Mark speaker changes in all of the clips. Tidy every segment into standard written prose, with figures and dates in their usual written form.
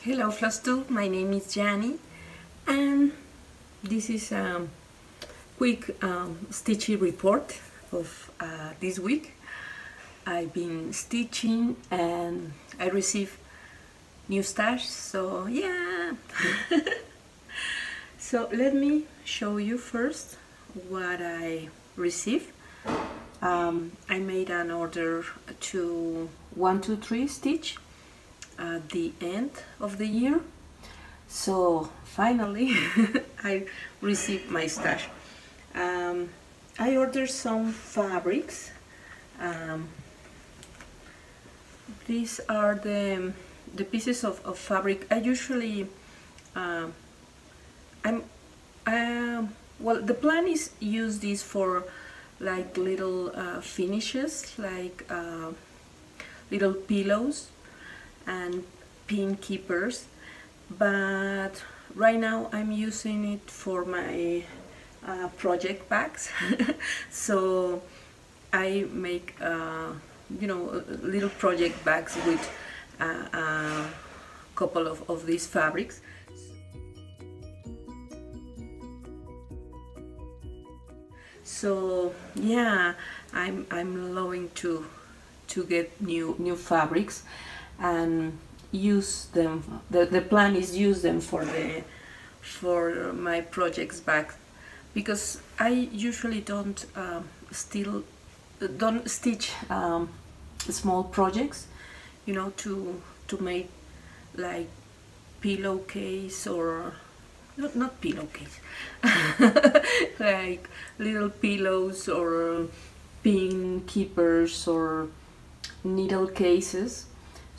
Speaker 1: Hello Flosstube, my name is Jani and this is a quick stitchy report of this week. I've been stitching and I received new stash, so yeah. So let me show you first what I received. I made an order to 123 stitch at the end of the year, so finally I received my stash. I ordered some fabrics. These are the pieces of fabric. I usually well, the plan is use these for like little finishes, like little pillows and pin keepers, but right now I'm using it for my project bags. So I make little project bags with a couple of these fabrics. So yeah, I'm loving to get new fabrics and use them. The plan is use them for my projects back, because I usually don't stitch small projects, to make like pillowcase, or not pillowcase, like little pillows or pin keepers or needle cases.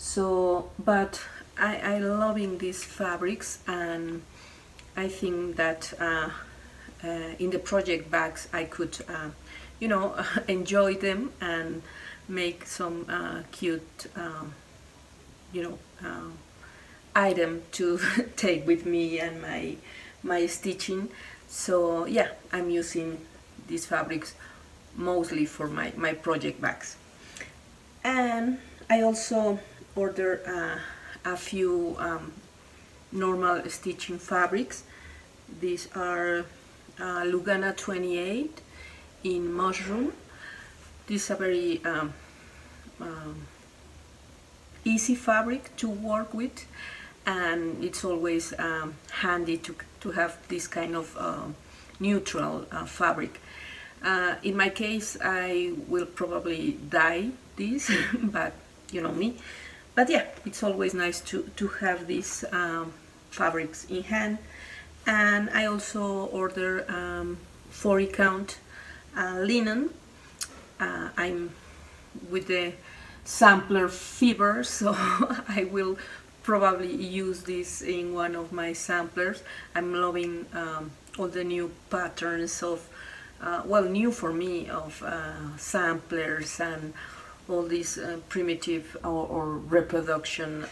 Speaker 1: So, but I loving these fabrics, and I think that in the project bags I could enjoy them and make some cute item to take with me and my stitching. So yeah, I'm using these fabrics mostly for my project bags. And I also ordered a few normal stitching fabrics. These are Lugana 28 in mushroom. This is a very easy fabric to work with, and it's always handy to have this kind of neutral fabric. In my case, I will probably dye this, but you know me. But yeah, it's always nice to have these fabrics in hand. And I also order 40 count linen. I'm with the sampler fever, so I will probably use this in one of my samplers. I'm loving all the new patterns of well, new for me, of samplers and all these primitive or reproduction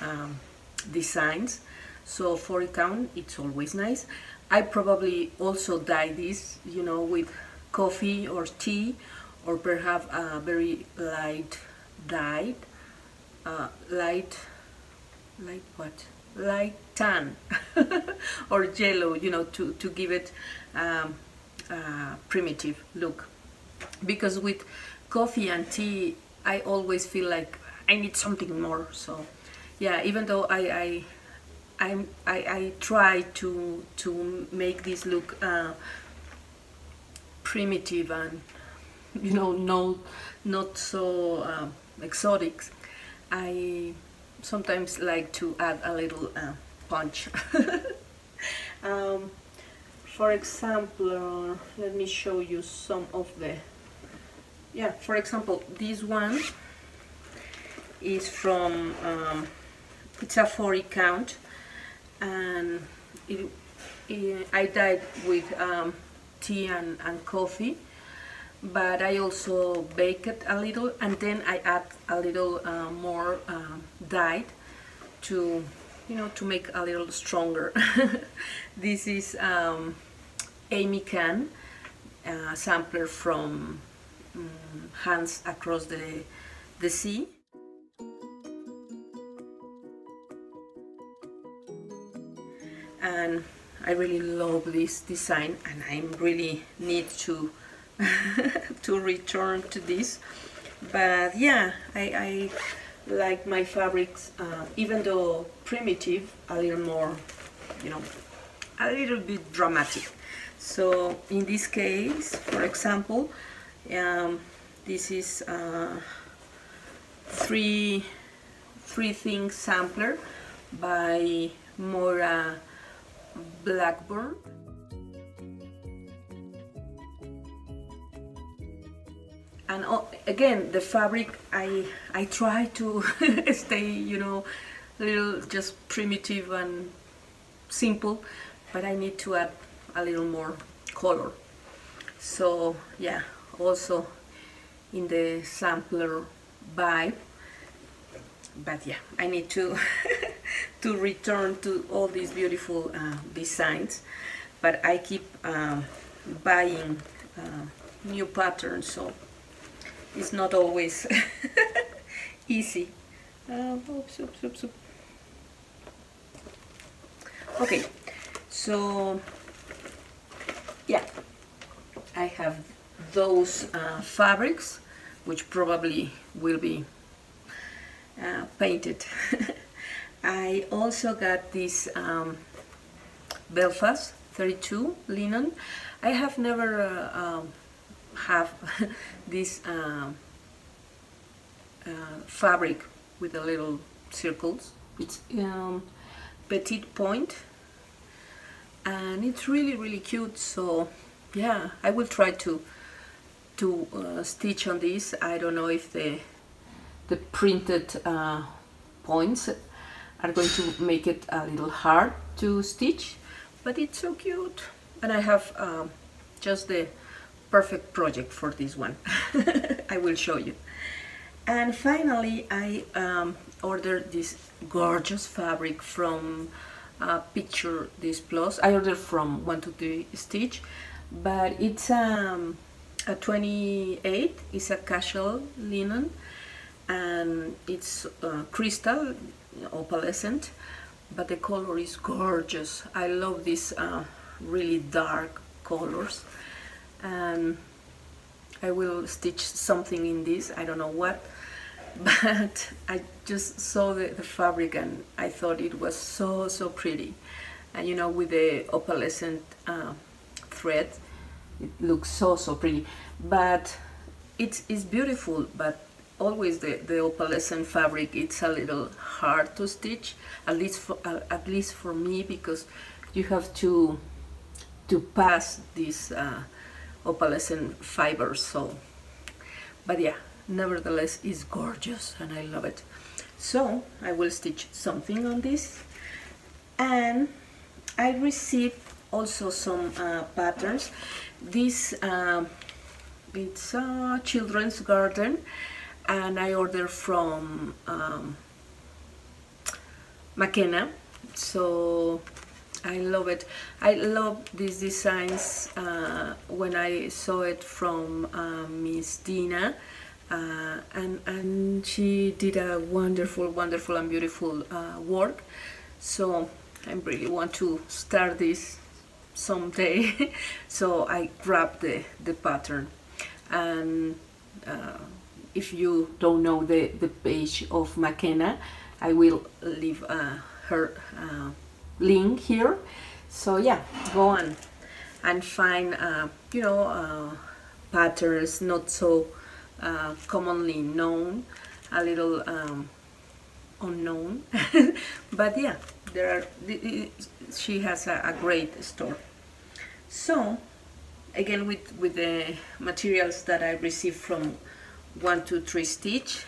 Speaker 1: designs. So 40 count, it's always nice. I probably also dye this, with coffee or tea, or perhaps a very light dye, light tan or yellow, to give it primitive look. Because with coffee and tea I always feel like I need something more. So yeah, even though I try to make this look primitive and not so exotic, I sometimes like to add a little punch. For example, let me show you some of the, for example, this one is from, it's a 40 count, and I dyed with tea and coffee, but I also bake it a little, and then I add a little more dye to make a little stronger. This is Amy Can sampler from Hands Across the, 'The Sea'. and I really love this design, and I really need to to return to this. But yeah, I like my fabrics, even though primitive, a little more, you know, a little bit dramatic. So in this case, for example, this is three things sampler by Mora Blackburn. And again, the fabric, I try to stay, you know, a little just primitive and simple, but I need to add a little more color. So yeah, also in the sampler vibe. But yeah, I need to to return to all these beautiful designs, but I keep buying new patterns, so it's not always easy. Oops. Okay, so yeah, I have those fabrics, which probably will be painted. I also got this Belfast 32 linen. I have never have this fabric with the little circles. It's petite point, and it's really cute. So yeah, I will try to stitch on this. I don't know if the printed points are going to make it a little hard to stitch, but it's so cute, and I have just the perfect project for this one. I will show you. And finally, I ordered this gorgeous fabric from Picture This Plus. I ordered from 123 Stitch, but it's a 28. It's a casual linen, and it's crystal opalescent, but the color is gorgeous. I love these really dark colors, and I will stitch something in this. I don't know what, but I just saw the fabric and I thought it was so pretty, and you know, with the opalescent thread, it looks so pretty. But it's beautiful, but always the opalescent fabric, it's a little hard to stitch, at least for me, because you have to pass these opalescent fibers. So, but yeah, nevertheless, it's gorgeous and I love it. So I will stitch something on this, and I received also some patterns. This it's a children's garden, and I ordered from McKenna. So I love it. I love these designs when I saw it from Miss Dina, and she did a wonderful and beautiful work. So I really want to start this someday. So I grabbed the pattern, and if you don't know the page of McKenna, I will leave her link here. So yeah, go on and find you know, patterns not so commonly known, a little unknown. But yeah, there are, she has a great store. So again, with the materials that I received from 123 Stitch,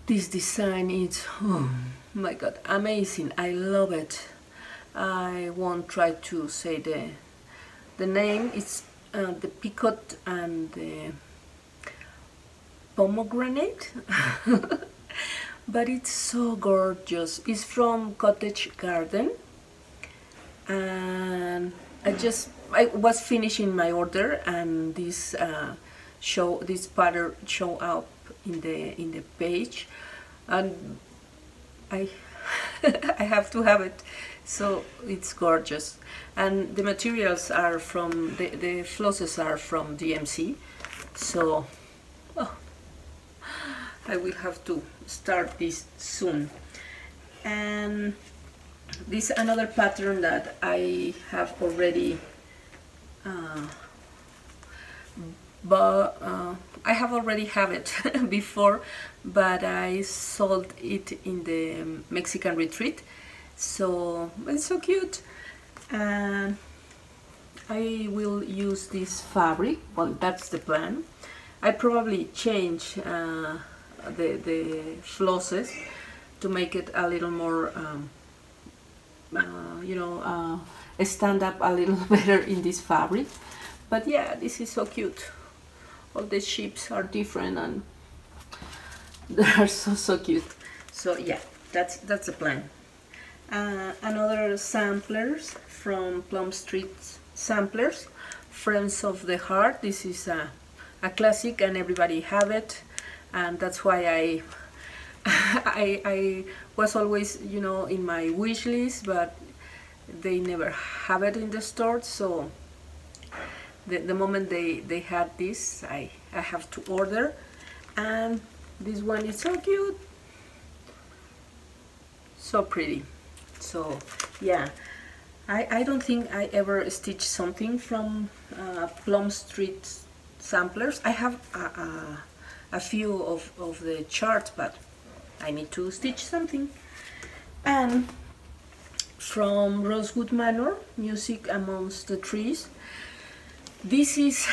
Speaker 1: this design is, oh my god, amazing. I love it. I won't try to say the name. It's the picot and the pomegranate. But it's so gorgeous. It's from Cottage Garden, and I was finishing my order, and this pattern show up in the page, and I I have to have it So it's gorgeous, and the materials are from the flosses are from DMC. So oh, I will have to start this soon. And this is another pattern that I have already I have already have it before, but I sold it in the Mexican retreat. So it's so cute, and I will use this fabric. Well, that's the plan. I probably change the flosses to make it a little more you know, stand up a little better in this fabric. But yeah, this is so cute. All the shapes are different and they are so cute. So yeah, that's the plan. Another samplers from Plum Street Samplers, Friends of the Heart. This is a classic and everybody have it, and that's why I was always, you know, in my wish list, but they never have it in the store. So the moment they had this, I have to order. And this one is so cute, so pretty. So yeah, I don't think I ever stitched something from Plum Street Samplers. I have a few of the charts, but I need to stitch something. And from Rosewood Manor, Music Amongst the Trees. This is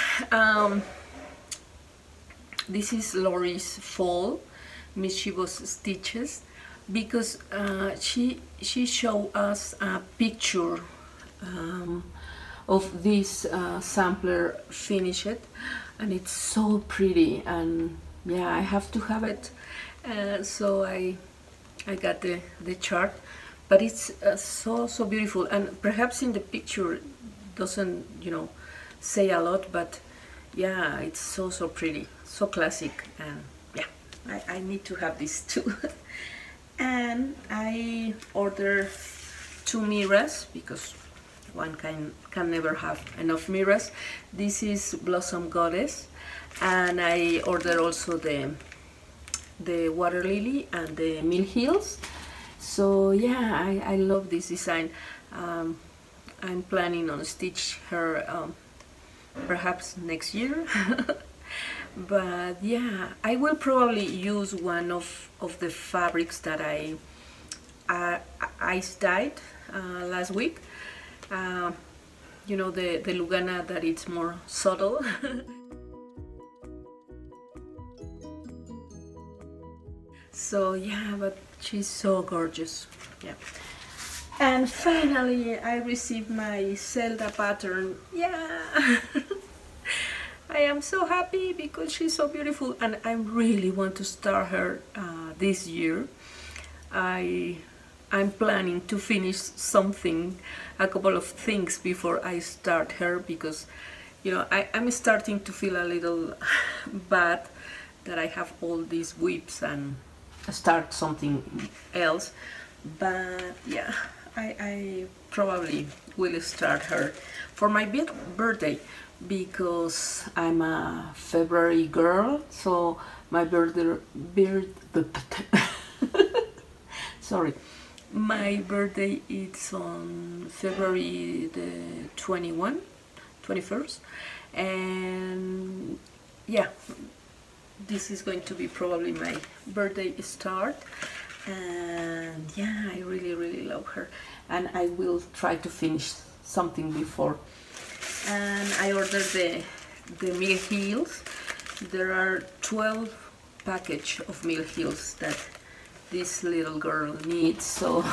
Speaker 1: Lori's fall mischievous stitches, because she showed us a picture of this sampler finished, and it's so pretty, and yeah, I have to have it. So I got the chart, but it's so beautiful, and perhaps in the picture doesn't, you know, say a lot, but yeah, it's so pretty, so classic, and yeah, I need to have this too. And I ordered 2 mirrors because one can never have enough mirrors. This is Blossom Goddess, and I ordered also the Water Lily and the Mill Hills. So yeah, I love this design. I'm planning on stitch her perhaps next year. But yeah, I will probably use one of the fabrics that I ice dyed last week. You know, the Lugana, that it's more subtle. So yeah, but she's so gorgeous. Yeah. And finally I received my Zelda pattern. Yeah. I am so happy because she's so beautiful, and I really want to start her this year. I'm planning to finish something, a couple of things before I start her, because, you know, I'm starting to feel a little bad that I have all these whips and start something else. But yeah, I probably will start her for my birthday, because I'm a February girl, so my sorry, my birthday is on February the 21st, and yeah, this is going to be probably my birthday start. And yeah, I really love her, and I will try to finish something before. And I ordered the Mill Heels. There are 12 package of Mill Heels that this little girl needs. So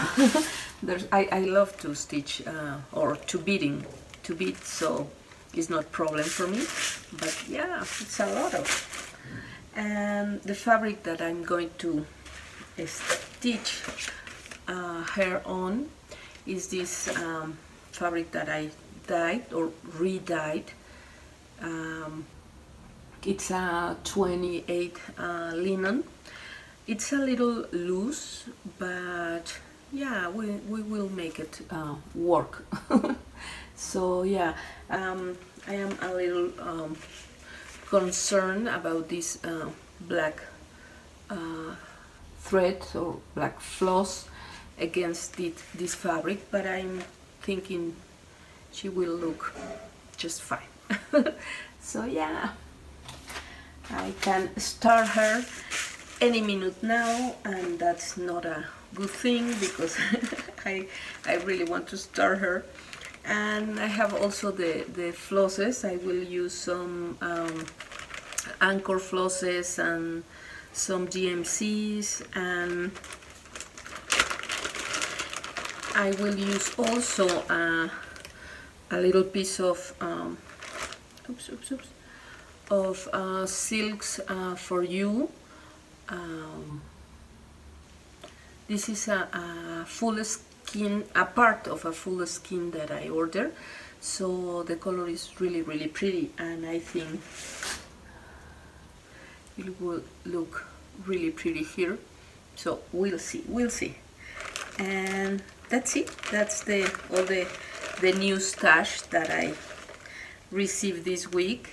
Speaker 1: I love to stitch or to bead, so it's not problem for me. But yeah, it's a lot of. And the fabric that I'm going to stitch her on is this fabric that I dyed or re-dyed. It's a 28 linen. It's a little loose, but yeah, we will make it work. So yeah, I am a little concerned about this black thread or black floss against this fabric, but I'm thinking she will look just fine. So yeah, I can start her any minute now, and that's not a good thing because I really want to start her. And I have also the flosses. I will use some anchor flosses and some DMCs, and I will use also a little piece of of silks for you. This is a full skin, a part of a full skin that I ordered, so the color is really pretty, and I think it will look really pretty here. So we'll see. And that's it. That's all the new stash that I received this week.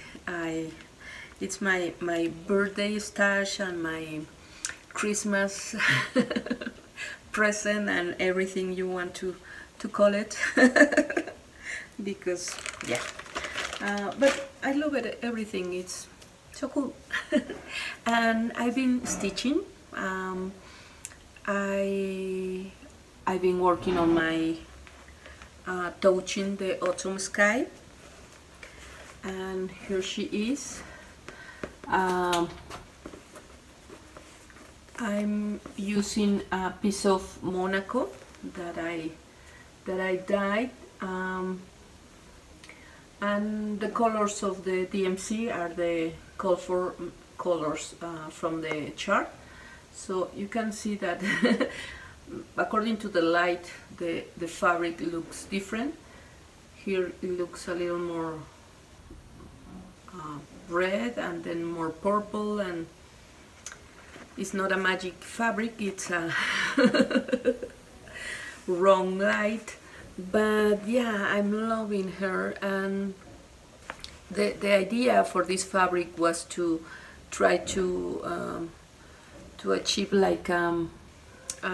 Speaker 1: It's my birthday stash and my Christmas present and everything you want to call it. Because yeah, but I love it, everything. It's so cool. And I've been stitching. I've been working on my touching the autumn sky, and here she is. I'm using a piece of Monaco that I dyed, and the colors of the DMC are the call for colors from the chart. So you can see that according to the light, the fabric looks different. Here it looks a little more red, and then more purple, and it's not a magic fabric, it's a wrong light. But yeah, I'm loving her, and the idea for this fabric was to try to achieve like a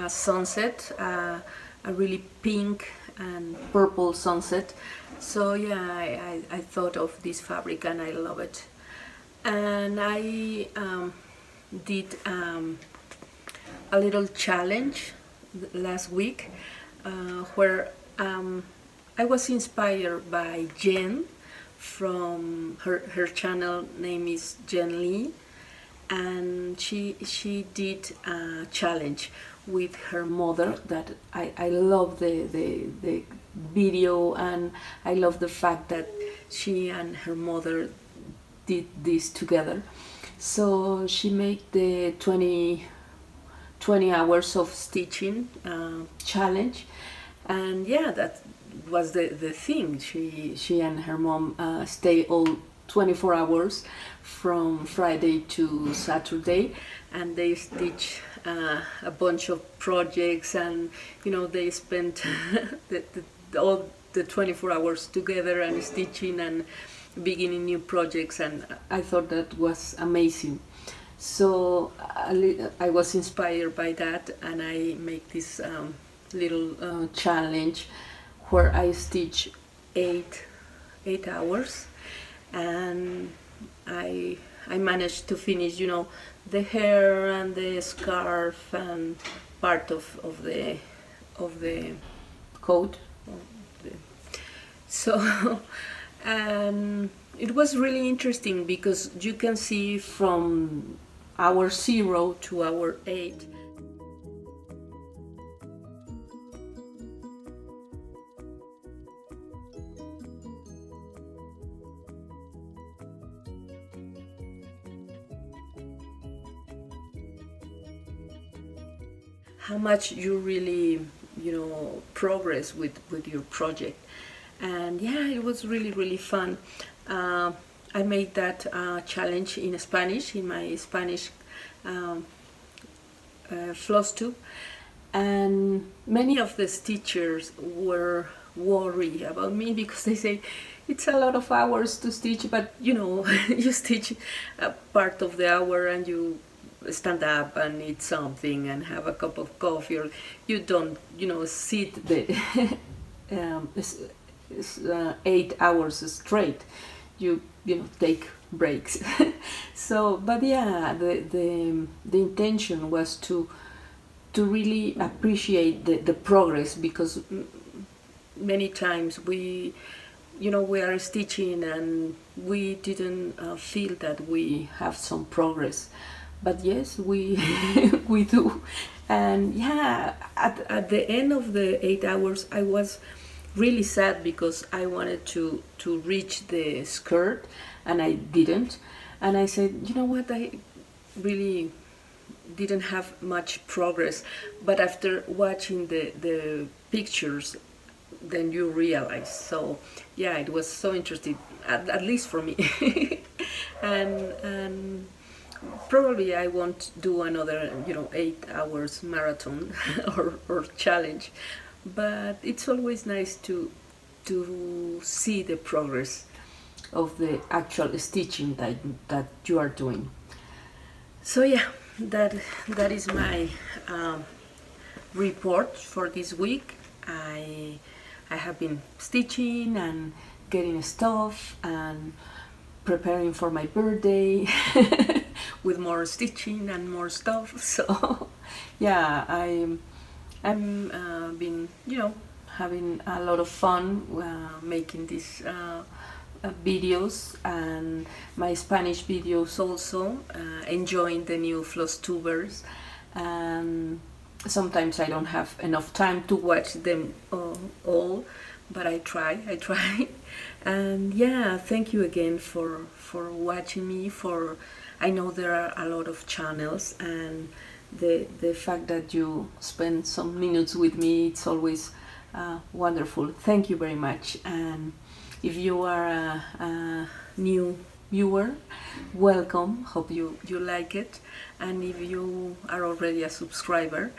Speaker 1: sunset, a really pink and purple sunset. So yeah, I thought of this fabric and I love it. And I did a little challenge last week where I was inspired by Jen from her channel name is Jen Lee, and she did a challenge with her mother that I love the video, and I love the fact that she and her mother did this together. So she made the 20 hours of stitching challenge, and yeah, that was the thing. She and her mom stay all 24 hours from Friday to Saturday, and they stitch a bunch of projects, and you know, they spent all the 24 hours together and stitching and beginning new projects, and I thought that was amazing. So I was inspired by that, and I make this little challenge where I stitch 8 hours, and I managed to finish, you know, the hair and the scarf and part of the coat. So and it was really interesting because you can see from hour 0 to hour 8 how much you really, you know, progress with your project. And yeah, it was really fun. I made that challenge in Spanish, in my Spanish Flosstube, And many of the stitchers were worried about me because they say it's a lot of hours to stitch, but you know, you stitch a part of the hour and you stand up and eat something and have a cup of coffee, or you don't, you know, sit the 8 hours straight. You know, take breaks. So, but yeah, the intention was to really appreciate the progress, because many times we, you know, we are stitching and we didn't feel that we have some progress, but yes, we we do. And yeah, at the end of the 8 hours I was really sad because I wanted to reach the skirt and I didn't. And I said, you know what, I really didn't have much progress. But after watching the pictures, then you realize. So yeah, it was so interesting, at least for me. and probably I won't do another, you know, 8 hours marathon or challenge, but it's always nice to see the progress of the actual stitching that you are doing. So yeah, that is my report for this week. I have been stitching and getting stuff and preparing for my birthday with more stitching and more stuff. So yeah, I'm been, you know, having a lot of fun making these videos, and my Spanish videos also, enjoying the new Flosstubers. Sometimes I don't have enough time to watch them all, but I try. And yeah, thank you again for watching me. I know there are a lot of channels, and the fact that you spend some minutes with me, it's always wonderful. Thank you very much. And if you are a new viewer, welcome. Hope you like it. And if you are already a subscriber,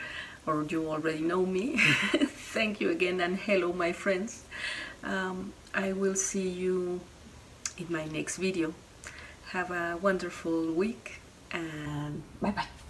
Speaker 1: or you already know me, thank you again, and hello my friends. I will see you in my next video. Have a wonderful week, and bye bye.